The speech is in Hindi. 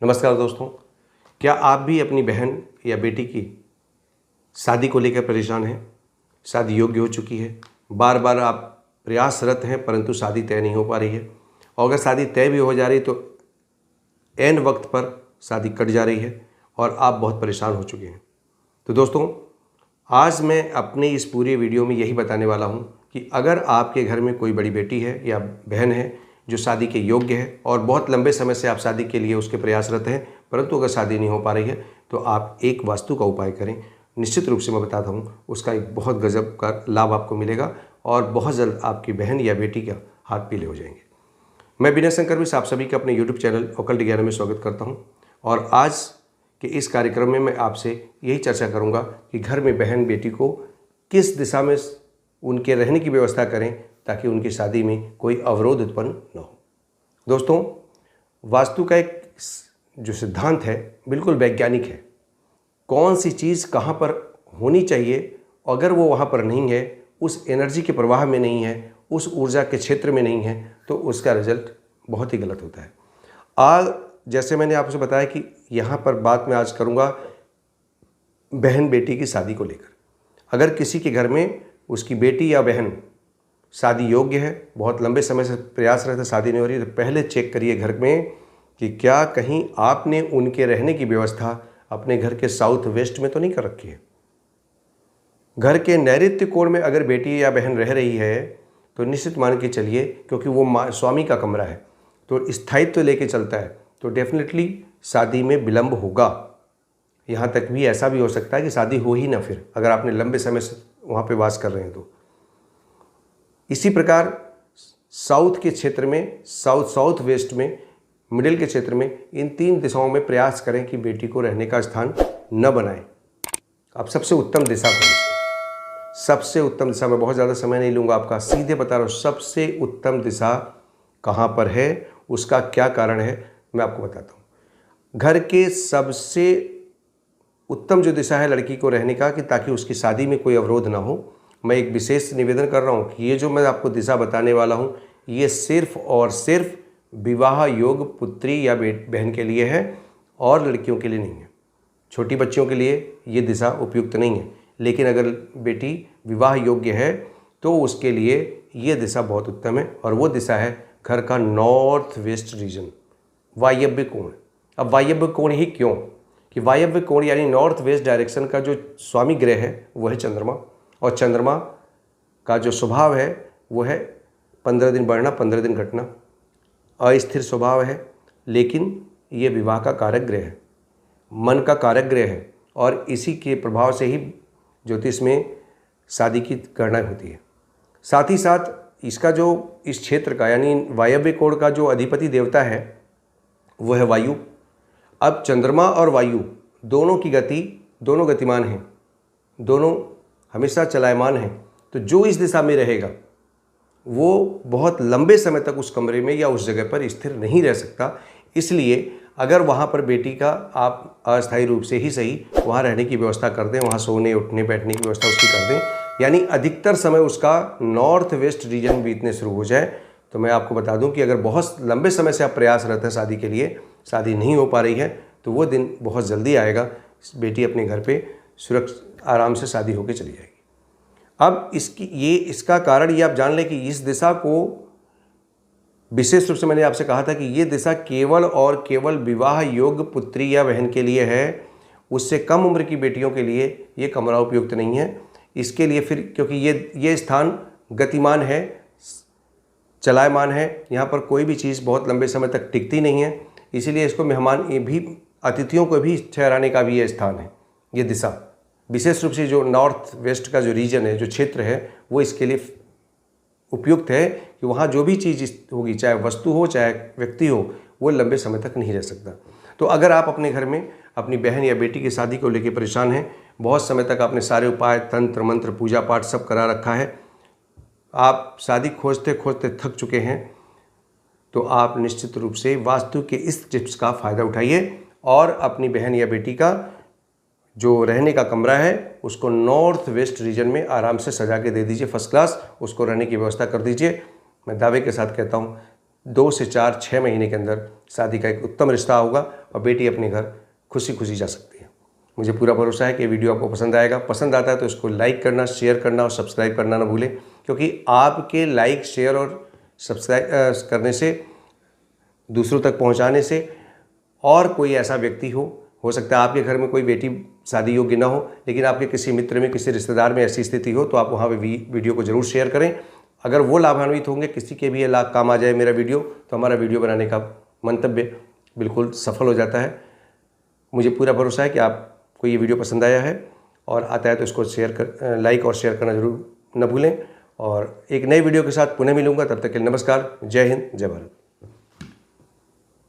नमस्कार दोस्तों, क्या आप भी अपनी बहन या बेटी की शादी को लेकर परेशान हैं? शादी योग्य हो चुकी है, बार बार आप प्रयासरत हैं परंतु शादी तय नहीं हो पा रही है, और अगर शादी तय भी हो जा रही तो ऐन वक्त पर शादी कट जा रही है और आप बहुत परेशान हो चुके हैं। तो दोस्तों, आज मैं अपने इस पूरे वीडियो में यही बताने वाला हूँ कि अगर आपके घर में कोई बड़ी बेटी है या बहन है जो शादी के योग्य है और बहुत लंबे समय से आप शादी के लिए उसके प्रयासरत हैं, परंतु अगर शादी नहीं हो पा रही है तो आप एक वास्तु का उपाय करें। निश्चित रूप से मैं बताता हूँ, उसका एक बहुत गजब का लाभ आपको मिलेगा और बहुत जल्द आपकी बहन या बेटी का हाथ पीले हो जाएंगे। मैं विनय शंकर भी आप सभी का अपने यूट्यूब चैनल ओकल्ट 11 में स्वागत करता हूँ और आज के इस कार्यक्रम में मैं आपसे यही चर्चा करूँगा कि घर में बहन बेटी को किस दिशा में उनके रहने की व्यवस्था करें ताकि उनकी शादी में कोई अवरोध उत्पन्न न हो। दोस्तों, वास्तु का एक जो सिद्धांत है बिल्कुल वैज्ञानिक है। कौन सी चीज़ कहाँ पर होनी चाहिए, अगर वो वहाँ पर नहीं है, उस एनर्जी के प्रवाह में नहीं है, उस ऊर्जा के क्षेत्र में नहीं है, तो उसका रिजल्ट बहुत ही गलत होता है। आज जैसे मैंने आपसे बताया कि यहाँ पर बात मैं आज करूँगा बहन बेटी की शादी को लेकर। अगर किसी के घर में उसकी बेटी या बहन शादी योग्य है, बहुत लंबे समय से प्रयासरत है, शादी नहीं हो रही, तो पहले चेक करिए घर में कि क्या कहीं आपने उनके रहने की व्यवस्था अपने घर के साउथ वेस्ट में तो नहीं कर रखी है। घर के नैऋत्य कोण में अगर बेटी या बहन रह रही है तो निश्चित मान के चलिए, क्योंकि वो स्वामी का कमरा है तो स्थायित्व लेके चलता है, तो डेफिनेटली शादी में विलंब होगा। यहाँ तक भी ऐसा भी हो सकता है कि शादी हो ही ना फिर, अगर आपने लंबे समय से वहाँ पे वास कर रहे हैं तो। इसी प्रकार साउथ के क्षेत्र में, साउथ वेस्ट में, मिडिल के क्षेत्र में, इन तीन दिशाओं में प्रयास करें कि बेटी को रहने का स्थान न बनाएं। अब सबसे उत्तम दिशा कौन सी? सबसे उत्तम दिशा, मैं बहुत ज़्यादा समय नहीं लूँगा आपका, सीधे बता रहा हूँ, सबसे उत्तम दिशा कहाँ पर है, उसका क्या कारण है, मैं आपको बताता हूँ। घर के सबसे उत्तम जो दिशा है लड़की को रहने का, कि ताकि उसकी शादी में कोई अवरोध ना हो, मैं एक विशेष निवेदन कर रहा हूँ कि ये जो मैं आपको दिशा बताने वाला हूँ ये सिर्फ और सिर्फ विवाह योग पुत्री या बहन के लिए है और लड़कियों के लिए नहीं है। छोटी बच्चियों के लिए ये दिशा उपयुक्त नहीं है, लेकिन अगर बेटी विवाह योग्य है तो उसके लिए ये दिशा बहुत उत्तम है, और वो दिशा है घर का नॉर्थ वेस्ट रीजन, वायव्य कोण। अब वायव्य कोण ही क्यों? कि वायव्य कोण यानी नॉर्थ वेस्ट डायरेक्शन का जो स्वामी ग्रह है वो है चंद्रमा, और चंद्रमा का जो स्वभाव है वो है 15 दिन बढ़ना 15 दिन घटना, अस्थिर स्वभाव है, लेकिन ये विवाह का कारक ग्रह है, मन का कारक ग्रह है, और इसी के प्रभाव से ही ज्योतिष में शादी की गणना होती है। साथ ही साथ इसका जो इस क्षेत्र का यानी वायव्य कोण का जो अधिपति देवता है वो है वायु। अब चंद्रमा और वायु दोनों की गति, दोनों गतिमान हैं, दोनों हमेशा चलायमान हैं, तो जो इस दिशा में रहेगा वो बहुत लंबे समय तक उस कमरे में या उस जगह पर स्थिर नहीं रह सकता। इसलिए अगर वहाँ पर बेटी का आप अस्थायी रूप से ही सही वहाँ रहने की व्यवस्था कर दें, वहाँ सोने उठने बैठने की व्यवस्था उसकी कर दें, यानी अधिकतर समय उसका नॉर्थ वेस्ट रीजन बीतने शुरू हो जाए, तो मैं आपको बता दूं कि अगर बहुत लंबे समय से आप प्रयासरत हैं शादी के लिए, शादी नहीं हो पा रही है, तो वो दिन बहुत जल्दी आएगा, बेटी अपने घर पे सुरक्षित आराम से शादी होकर चली जाएगी। अब इसका कारण ये आप जान लें कि इस दिशा को विशेष रूप से मैंने आपसे कहा था कि ये दिशा केवल और केवल विवाह योग्य पुत्री या बहन के लिए है, उससे कम उम्र की बेटियों के लिए ये कमरा उपयुक्त नहीं है। इसके लिए फिर, क्योंकि ये स्थान गतिमान है, चलायमान है, यहाँ पर कोई भी चीज़ बहुत लंबे समय तक टिकती नहीं है, इसीलिए इसको मेहमान भी, अतिथियों को भी ठहराने का भी ये स्थान है। ये दिशा विशेष रूप से जो नॉर्थ वेस्ट का जो रीजन है, जो क्षेत्र है, वो इसके लिए उपयुक्त है कि वहाँ जो भी चीज़ होगी, चाहे वस्तु हो चाहे व्यक्ति हो, वो लंबे समय तक नहीं रह सकता। तो अगर आप अपने घर में अपनी बहन या बेटी की शादी को लेकर परेशान हैं, बहुत समय तक आपने सारे उपाय, तंत्र मंत्र, पूजा पाठ सब करा रखा है, आप शादी खोजते खोजते थक चुके हैं, तो आप निश्चित रूप से वास्तु के इस टिप्स का फ़ायदा उठाइए और अपनी बहन या बेटी का जो रहने का कमरा है उसको नॉर्थ वेस्ट रीजन में आराम से सजा के दे दीजिए, फर्स्ट क्लास, उसको रहने की व्यवस्था कर दीजिए। मैं दावे के साथ कहता हूँ 2 से 4-6 महीने के अंदर शादी का एक उत्तम रिश्ता होगा और बेटी अपने घर खुशी खुशी जा सकती है। मुझे पूरा भरोसा है कि वीडियो आपको पसंद आएगा। पसंद आता है तो इसको लाइक करना, शेयर करना और सब्सक्राइब करना ना भूलें, क्योंकि आपके लाइक, शेयर और सब्सक्राइब करने से, दूसरों तक पहुंचाने से और कोई ऐसा व्यक्ति हो सकता है आपके घर में कोई बेटी शादी योग्य ना हो, लेकिन आपके किसी मित्र में, किसी रिश्तेदार में ऐसी स्थिति हो, तो आप वहाँ पे वीडियो को ज़रूर शेयर करें। अगर वो लाभान्वित होंगे, किसी के भी ये लाभ काम आ जाए मेरा वीडियो, तो हमारा वीडियो बनाने का मंतव्य बिल्कुल सफल हो जाता है। मुझे पूरा भरोसा है कि आपको ये वीडियो पसंद आया है, और आता है तो इसको लाइक और शेयर करना जरूर न भूलें। और एक नई वीडियो के साथ पुनः मिलूंगा, तब तक के लिए नमस्कार। जय हिंद, जय भारत।